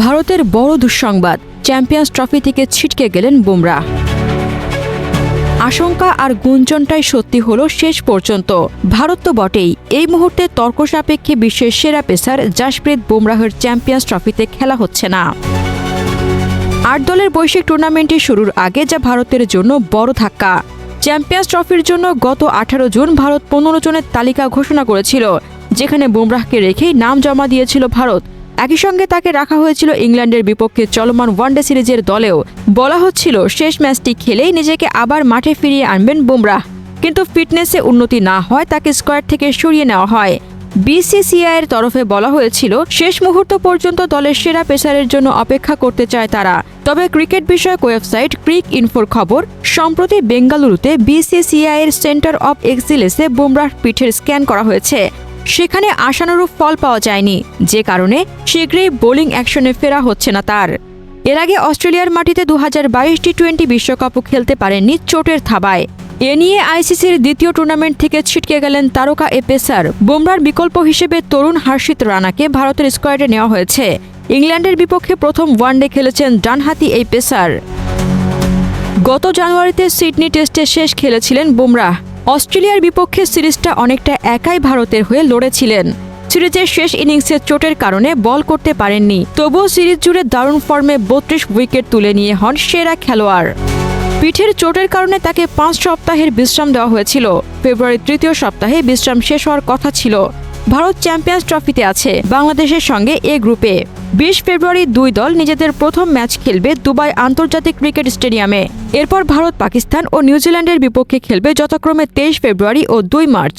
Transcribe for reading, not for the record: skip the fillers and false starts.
ভারতের বড় দুঃসংবাদ, চ্যাম্পিয়ন্স ট্রফি থেকে ছিটকে গেলেন বুমরাহ। আশঙ্কা আর গুঞ্জনটাই সত্যি হলো শেষ পর্যন্ত। ভারত তো বটেই, এই মুহূর্তে তর্ক সাপেক্ষে বিশ্বের সেরা পেসার জাসপ্রীত বুমরাহের চ্যাম্পিয়ন্স ট্রফিতে খেলা হচ্ছে না। ৮ দলের বৈশ্বিক টুর্নামেন্টটি শুরুর আগে যা ভারতের জন্য বড় ধাক্কা। চ্যাম্পিয়ন্স ট্রফির জন্য গত ১৮ জুন ভারত ১৫ জনের তালিকা ঘোষণা করেছিল, যেখানে বুমরাহকে রেখেই নাম জমা দিয়েছিল ভারত। একই সঙ্গে তাকে রাখা হয়েছিল ইংল্যান্ডের বিপক্ষে চলমান ওয়ানডে সিরিজের দলেও। বলা হচ্ছিল শেষ ম্যাচটি খেলেই নিজেকে আবার মাঠে ফিরিয়ে আনবেন বুমরাহ, কিন্তু ফিটনেসে উন্নতি না হয় তাকে স্কোয়াড থেকে সরিয়ে নেওয়া হয়। বিসিসিআইয়ের তরফে বলা হয়েছিল শেষ মুহূর্ত পর্যন্ত দলের সেরা পেসারের জন্য অপেক্ষা করতে চায় তারা। তবে ক্রিকেট বিষয়ক ওয়েবসাইট ক্রিক ইনফোর খবর, সম্প্রতি বেঙ্গালুরুতে বিসিসিআইয়ের সেন্টার অব এক্সিলেন্সে বুমরাহ পিঠের স্ক্যান করা হয়েছে। সেখানে আশানুরূপ ফল পাওয়া যায়নি, যে কারণে শীঘ্রই বোলিং অ্যাকশনে ফেরা হচ্ছে না তার। এর আগে অস্ট্রেলিয়ার মাটিতে ২০২২ টি-20 বিশ্বকাপও খেলতে পারেননি চোটের থাবায়। এ নিয়ে আইসিসির দ্বিতীয় টুর্নামেন্ট থেকে ছিটকে গেলেন তারকা এ পেসার। বুমরাহর বিকল্প হিসেবে তরুণ হর্ষিত রানাকে ভারতের স্কোয়াডে নেওয়া হয়েছে। ইংল্যান্ডের বিপক্ষে প্রথম ওয়ানডে খেলেছেন ডানহাতি এই পেসার। গত জানুয়ারিতে সিডনি টেস্টে শেষ খেলেছিলেন বুমরাহ। অস্ট্রেলিয়ার বিপক্ষে সিরিজটা অনেকটা একাই ভারতের হয়ে লড়েছিলেন। সিরিজের শেষ ইনিংসে চোটের কারণে বল করতে পারেননি, তবুও সিরিজ জুড়ে দারুণ ফর্মে ৩২ উইকেট তুলে নিয়ে হন সেরা খেলোয়াড়। পিঠের চোটের কারণে তাকে ৫ সপ্তাহের বিশ্রাম দেওয়া হয়েছিল। ফেব্রুয়ারির তৃতীয় সপ্তাহে বিশ্রাম শেষ হওয়ার কথা ছিল। ভারত চ্যাম্পিয়ন্স ট্রফিতে আছে, বাংলাদেশের সঙ্গে এ গ্রুপে। ২০ ফেব্রুয়ারি দুই দল নিজেদের প্রথম ম্যাচ খেলবে দুবাই আন্তর্জাতিক ক্রিকেট স্টেডিয়ামে। এরপর ভারত পাকিস্তান ও নিউজিল্যান্ডের বিপক্ষে খেলবে যথাক্রমে ২৩ ফেব্রুয়ারি ও ২ মার্চ।